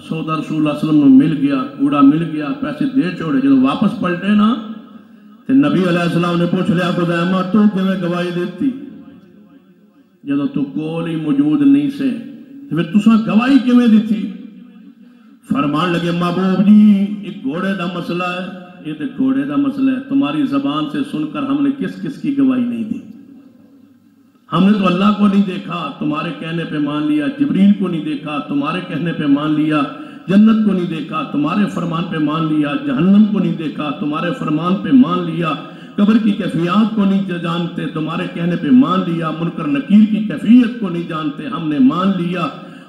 سودا رسول اللہ صلی اللہ علیہ وسلم مل گیا. کوڑا مل گیا. پیسے دے چھوڑے. جب واپس پلٹے نا تے نبی علیہ السلام نے پوچھ لیا خزیمہ تو کیویں گواہی دیتی جدو تو کول ہی موجود نہیں سے تو پھر تساں گواہی کیویں دیتی؟ فرمان لگے محبوب جی ایک گھوڑے دا مسئلہ ہے. یہ تو گھوڑے دا مسئلہ ہے. تمہاری زبان سے سن کر ہم نے کس کس کی گواہی نہیں دی. ہم نے تو اللہ کو نہیں دیکھا تمہارے کہنے پہ مان لیا. جبریل کو نہیں دیکھا تمہارے کہنے پہ مان لیا. جنت کو نہیں دیکھا تمہارے فرمان پہ مان لیا. جہنم کو نہیں دیکھا تمہارے فرمان پہ مان لیا. قبر کی کیفیات کو نہیں جانتے تمہارے کہنے پہ مان لیا. منکر نکیر کی کیفیت کو نہیں جانتے ہم نے مان لیا.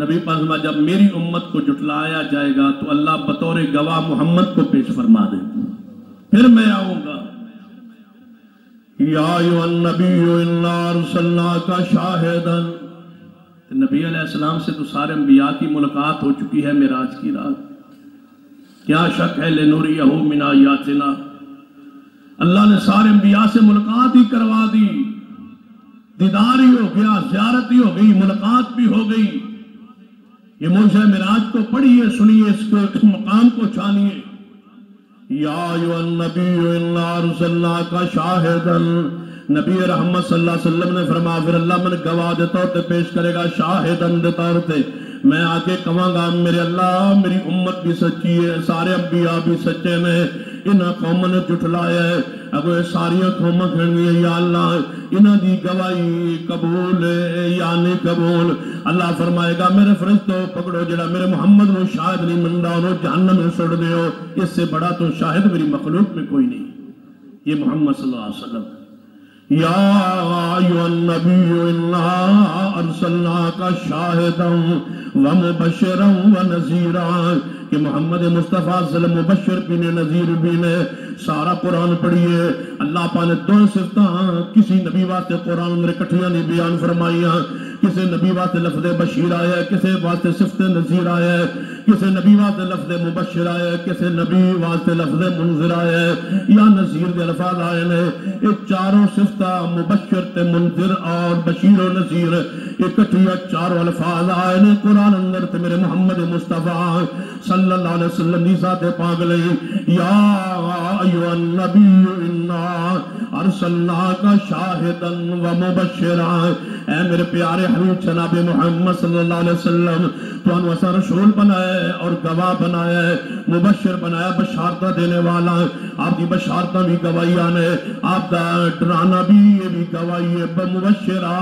نبی پاسما جب میری امت کو جھٹلایا جائے گا تو اللہ بطور گواہ محمد کو پیش فرما دے، پھر میں آؤں گا۔ یا ایھا النبی انا ارسلناک شاہدا، نبی علیہ السلام سے تو سارے انبیاء کی ملاقات ہو چکی ہے معراج کی رات، کیا شک ہے لنوریہ من آیاتنا، اللہ نے سارے انبیاء سے ملاقات ہی کروا دی، دیدار ہی ہو گیا، زیارت ہی ہو گئی، ملاقات بھی ہو گئی۔ یہ موجزہ معراج کو پڑھیے، سنیے، اس کو مقام کو چھانیے۔ یا ایھا النبی انا ارسلناک شاہدا، نبی رحمت صلی اللہ علیہ وسلم نے فرمایا پھر اللہ میں گواہ دے طور پہ پیش کرے گا، شاہدن دے طور پہ میں آکے کہوں گا میرے اللہ میری امت بھی سچی ہے، سارے انبیاء بھی سچے نے، انہاں قوم نے جھٹلایا ہے، اگو یہ ساری قوم کھڑنی ہے، یا اللہ انہاں دی گواہی قبول ہے یا نہیں قبول؟ اللہ فرمائے گا میرے فرشتوں پکڑو جڑا میرے محمد نو شاہد نہیں مندا انہوں جہنم میں سڑ دیو، اس سے بڑا تو شاہد میری مخلوق میں کوئی نہیں۔ یہ محمد صلی اللہ علیہ وسلم۔ یا ایھا النبی انا ارسلناک شاہدا ومبشرا ونذیرا، کہ محمد مصطفیٰ صلی اللہ علیہ وسلم مبشر بھی نے، نذیر بھی نے۔ سارا قرآن پڑھیے، اللہ پاک نے دو صفتاں کسی نبی واسطے قرآن اندر کٹھیاں نہیں بیان فرمائیاں، کسی نبی واسطے لفظ بشیر آیا ہے، کسی واسطے صفت نذیر آیا ہے، کسی نبی واسطے لفظ مبشر آیا ہے، کسی نبی واسطے لفظ منذر آیا ہے، یا نذیر دے الفاظ آئے نے۔ یہ چاروں صفتاں مبشر تے منذر اور بشیر و نذیر اکٹھیاں چاروں الفاظ آئے نے قرآن اندر تے میرے محمد مصطفیٰ صلی اللہ علیہ وسلم دی ذات پاک لئی۔ یا ایھا النبی انا ارسلناک شاہدا ومبشرا، اے میرے پیارے حبیب جناب محمد صلی اللہ علیہ وسلم تو انہوں اسا رسول بنایا ہے اور گواہ بنایا ہے، مبشر بنایا، بشارتہ دینے والا۔ آپ دی بشارتہ بھی گواہیاں نے، آپ دا ڈرانا بھی یہ بھی گواہی ہے، مبشرہ۔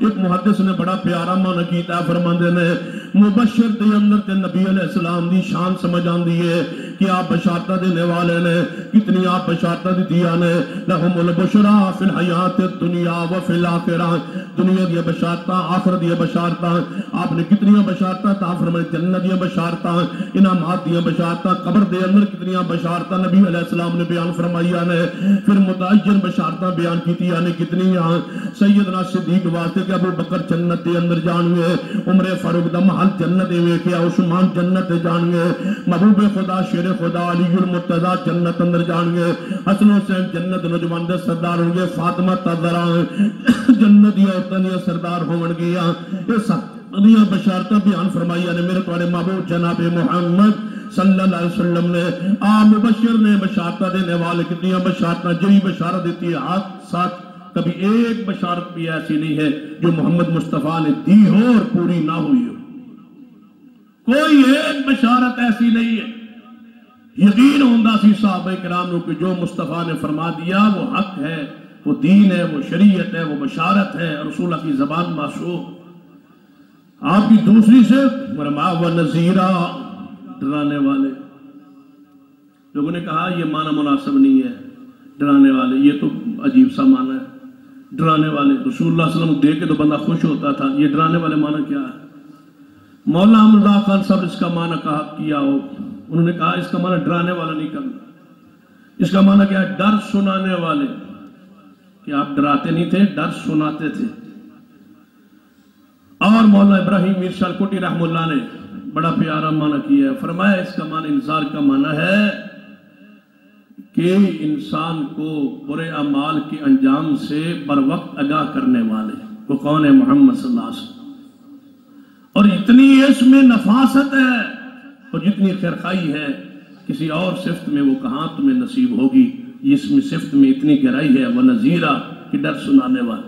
ایک محدث نے بڑا پیارا معنی کیتا ہے، فرماندے نے مبشر دے اندر تے نبی علیہ السلام دی شان سمجھ آندی ہے کہ آپ بشارتہ دینے والے نے، کتنی آپ بشارتہ دیتیاں نے، لہم البشرا فی الحیات الدنیا و فی الآخرہ، دنیا دی بشارتہ، آخرت دی بشارتہ۔ آپ نے کتنی بشارتہ تا فرمائے، جنت دی بشارتہ، انعامات دی بشارتہ، قبر دے اندر کتنی بشارتہ نبی علیہ السلام نے بیان فرمائیاں نے، پھر متعین بشارتہ بیان کیتیاں نے کتنی۔ سیدنا صدیق واسطے کہ ابو بکر جنت دے اندر جان گے، عمر فاروق دا محل جنت دے ویکھیا، عثمان جنت دے جان گے، محبوب خدا شیر خدا علی المرتضیٰ جنت اندر جان گے، حسن حسین جنت نوجوان دے سردار ہوں گے، فاطمہ تزرا جنت دی عورتاں دی سردار ہون گیا۔ یہ سارا بشارتہ بیان فرمائیاں نے میرے تواڈے محبوب جناب محمد صلی اللہ علیہ وسلم نے۔ آپ مبشر نے، بشارتہ دینے والے، کتنی بشارتہ جڑی بشارت دیتی ہے ہاتھ ساتھ کبھی ایک بشارت بھی ایسی نہیں ہے جو محمد مصطفیٰ نے دی ہو اور پوری نہ ہوئی ہو، کوئی ایک بشارت ایسی نہیں ہے۔ یقین ہوندہ سی صحابہ کرام نے کہ جو مصطفیٰ نے فرما دیا وہ حق ہے، وہ دین ہے، وہ شریعت ہے، وہ بشارت ہے، رسول اللہ کی زبان معصوم۔ آپ کی دوسری سے فرما وَنَذِيرًا، ڈرانے والے۔ لوگوں نے کہا یہ معنی مناسب نہیں ہے، ڈرانے والے، یہ تو عجیب سا معنی ہے۔ ڈرانے والے، رسول اللہ صلی اللہ علیہ وسلم دیکھ کے تو بندہ خوش ہوتا تھا، یہ ڈرانے والے معنی کیا ہے؟ مولانا احمد رضا خان صاحب اس کا معنی کیا ہو، انہوں نے کہا اس کا معنی ڈرانے والا نہیں کرنا، اس کا معنی کیا ہے؟ ڈر سنانے والے، کہ آپ ڈراتے نہیں تھے، ڈر سناتے تھے۔ اور مولانا ابراہیم میر شاہ کوٹی رحم اللہ نے بڑا پیارا معنی کیا ہے، فرمایا اس کا معنی انذار کا معنی ہے کہ انسان کو برے اعمال کے انجام سے بر وقت آگاہ کرنے والے۔ وہ کون ہے؟ محمد صلی اللہ علیہ وسلم۔ اور اتنی اس میں نفاست ہے اور جتنی خیرخائی ہے کسی اور صفت میں وہ کہاں تمہیں نصیب ہوگی، اس میں صفت میں اتنی گہرائی ہے۔ وَنَذِيرًا، کہ ڈر سنانے والے۔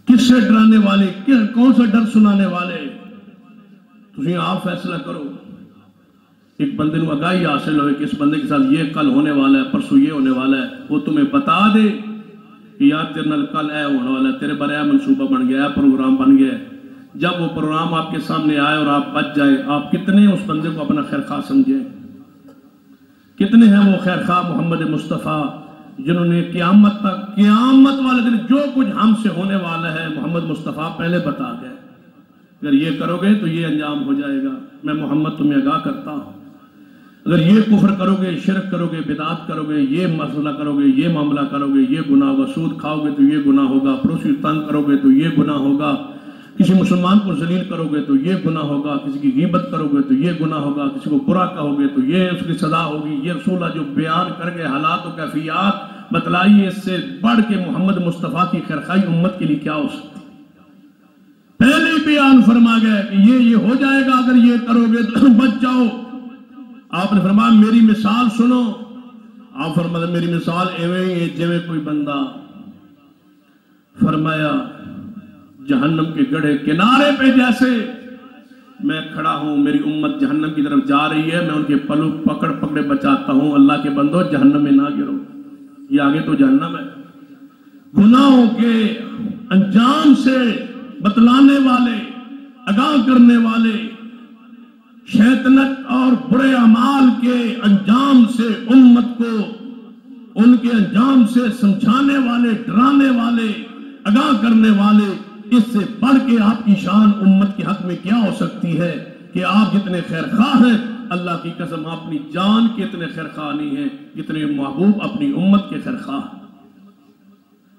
کس سے ڈرانے والے؟ کون سا ڈر سنانے والے؟ تجھے آپ فیصلہ کرو۔ ایک بندے کو آگاہی حاصل ہوئے کہ اس بندے کے ساتھ یہ کل ہونے والا ہے، پرسوں یہ ہونے والا ہے، وہ تمہیں بتا دے کہ یار تیرے نال کل اے ہونے والا ہے، تیرے بارے اے منصوبہ بن گیا ہے، پروگرام بن گیا ہے۔ جب وہ پروگرام آپ کے سامنے آئے اور آپ بچ جائے، آپ کتنے اس بندے کو اپنا خیرخواہ سمجھیں؟ کتنے ہیں وہ خیرخواہ محمد مصطفیٰ جنہوں نے قیامت تک، قیامت والے دن جو کچھ ہم سے ہونے والا ہے محمد مصطفیٰ پہلے بتا گئے۔ اگر یہ کرو گے تو یہ انجام ہو جائے گا، میں محمد تمہیں آگاہ کرتا ہوں۔ اگر یہ کفر کرو گے، شرک کرو گے، بدعات کرو گے، یہ مسئلہ کرو گے، یہ معاملہ کرو گے، یہ گناہ ہوگا، سود کھاؤ گے تو یہ گناہ ہوگا، پڑوسی تنگ کرو گے تو یہ گناہ ہوگا، کسی مسلمان کو ذلیل کرو گے تو یہ گناہ ہوگا، کسی کی غیبت کرو گے تو یہ گناہ ہوگا، کسی کو برا کہو گے تو یہ اس کی سزا ہوگی۔ یہ رسول اللہ جو بیان کر کے حالات و کیفیات بتلائیے، اس سے بڑھ کے محمد مصطفیٰ کی خیرخواہی امت کے لیے کیا ہو سکتی؟ پہلے ہی بیان فرما گیا کہ یہ ہو جائے گا، اگر یہ کرو گے تو بچ جاؤ۔ آپ نے فرمایا میری مثال سنو۔ آپ فرمایا میری مثال ایویں ہی ہے جویں کوئی بندہ، فرمایا جہنم کے گڑھے کنارے پہ جیسے میں کھڑا ہوں، میری امت جہنم کی طرف جا رہی ہے، میں ان کے پلو پکڑے بچاتا ہوں۔ اللہ کے بندو جہنم میں نہ گرو، یہ آگے تو جہنم ہے۔ گناہوں کے انجام سے بتلانے والے، آگاہ کرنے والے، شیطنت اور برے اعمال کے انجام سے امت کو ان کے انجام سے سمجھانے والے، ڈرانے والے، آگاہ کرنے والے، اس سے بڑھ کے آپ کی شان امت کے حق میں کیا ہو سکتی ہے کہ آپ جتنے خیرخواہ ہیں، اللہ کی قسم اپنی جان کے اتنے خیرخواہ نہیں ہیں جتنے محبوب اپنی امت کے خیرخواہ ہیں۔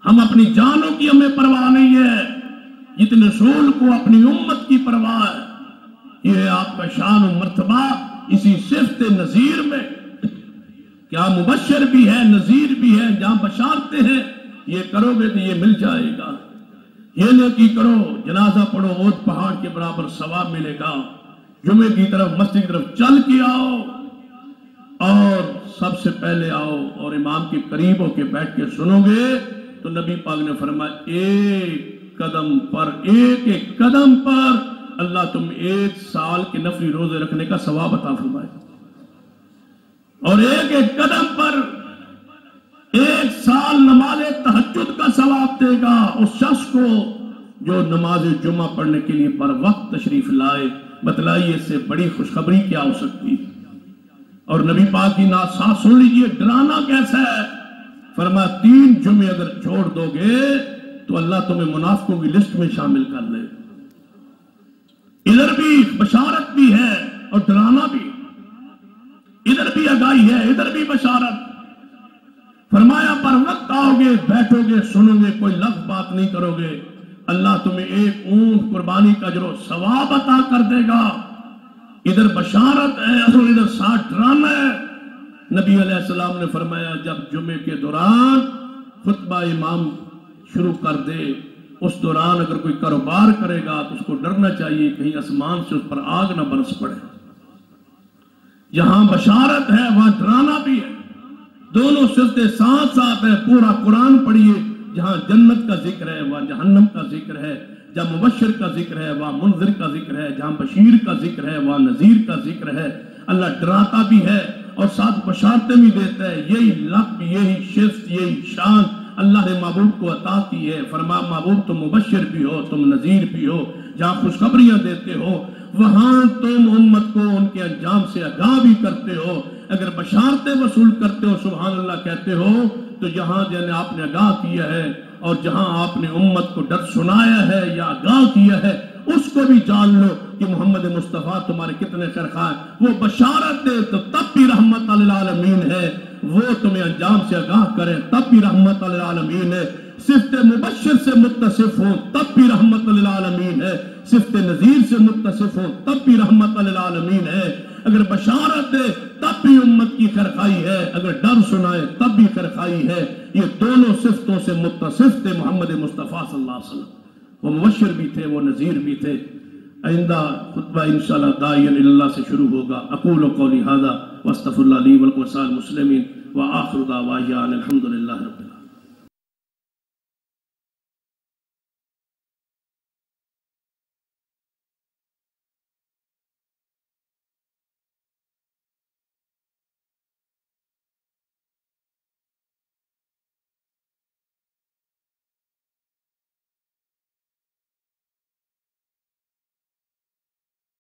ہم اپنی جانوں کی ہمیں پرواہ نہیں ہے جتنے رسول کو اپنی امت کی پرواہ ہے۔ یہ ہے آپ کا شان و مرتبہ اسی صفت نذیر میں، کیا مبشر بھی ہے، نذیر بھی ہے، جہاں بشارتے ہیں یہ کرو گے تو یہ مل جائے گا، یہ نیکی کرو، جنازہ پڑھو، احد پہاڑ کے برابر ثواب ملے گا، جمعے کی طرف مسجد کی طرف چل کے آؤ اور سب سے پہلے آؤ اور امام کے قریب ہو کے بیٹھ کے سنو گے تو نبی پاک نے فرمایا ایک قدم پر، ایک ایک قدم پر اللہ تم 1 سال کے نفلی روزے رکھنے کا ثواب عطا فرمائے، اور ایک ایک قدم پر 1 سال نماز تہجد کا ثواب دے گا اس شخص کو جو نماز جمعہ پڑھنے کے لیے پر وقت تشریف لائے۔ بتلائیے اس سے بڑی خوشخبری کیا ہو سکتی؟ اور نبی پاک کی نعت ساتھ سن لیجئے، ڈرانا کیسا ہے؟ فرمایا 3 جمعے اگر چھوڑ دو گے تو اللہ تمہیں منافقوں کی لسٹ میں شامل کر لے۔ ادھر بھی بشارت بھی ہے اور ڈرانا بھی، ادھر بھی آگاہی ہے، ادھر بھی بشارت۔ فرمایا پر وقت آؤ گے، بیٹھو گے، سنو گے، کوئی لفظ بات نہیں کرو گے، اللہ تمہیں 1 اونٹ قربانی کا اجر و ثواب عطا کر دے گا۔ ادھر بشارت ہے اور ادھر ساتھ ڈرانا ہے۔ نبی علیہ السلام نے فرمایا جب جمعے کے دوران خطبہ امام شروع کر دے، اس دوران اگر کوئی کاروبار کرے گا تو اس کو ڈرنا چاہیے کہیں آسمان سے اس پر آگ نہ برس پڑے۔ جہاں بشارت ہے وہاں ڈرانا بھی ہے، دونوں صفتیں ساتھ ساتھ ہیں۔ پورا قرآن پڑھیے، جہاں جنت کا ذکر ہے وہاں جہنم کا ذکر ہے، جہاں مبشر کا ذکر ہے وہاں منذر کا ذکر ہے، جہاں بشیر کا ذکر ہے وہاں نذیر کا ذکر ہے۔ اللہ ڈراتا بھی ہے اور ساتھ بشارتیں بھی دیتا ہے۔ یہی لقب، یہی شفت، یہی شان اللہ نے محبوب کو عطا کی ہے۔ فرما محبوب تم مبشر بھی ہو، تم نذیر بھی ہو، جہاں خوشخبریاں دیتے ہو وہاں تم امت کو ان کے انجام سے آگاہ بھی کرتے ہو۔ اگر بشارتیں وصول کرتے ہو، سبحان اللہ کہتے ہو، تو جہاں جنہیں آپ نے آگاہ کیا ہے اور جہاں آپ نے امت کو ڈر سنایا ہے یا آگاہ کیا ہے اس کو بھی جان لو کہ محمد مصطفیٰ تمہارے کتنے خیرخواہ ہیں۔ وہ بشارت دے تو تب بھی رحمت للعالمین ہے، وہ تمہیں انجام سے آگاہ کرے تب بھی رحمت للعالمین ہے۔ صفت مبشر سے متصف ہوں تب بھی رحمت للعالمین ہے، صفت نذیر سے متصف ہوں تب بھی رحمت للعالمین ہے۔ اگر بشارت دے تب بھی امت کی خیرخواہی ہے، اگر ڈر سنائے تب بھی خیرخواہی ہے۔ یہ دونوں صفتوں سے متصف تھے محمد مصطفیٰ صلی اللہ علیہ وسلم، وہ مبشر بھی تھے، وہ نذیر بھی تھے۔ آئندہ خطبہ انشاءاللہ داعیاً الی اللہ سے شروع ہوگا۔ اقول قولی ھذا واستغفر اللہ لی ولکم ولسائر المسلمین وآخر دعوانا الحمدللہ رب العالمین۔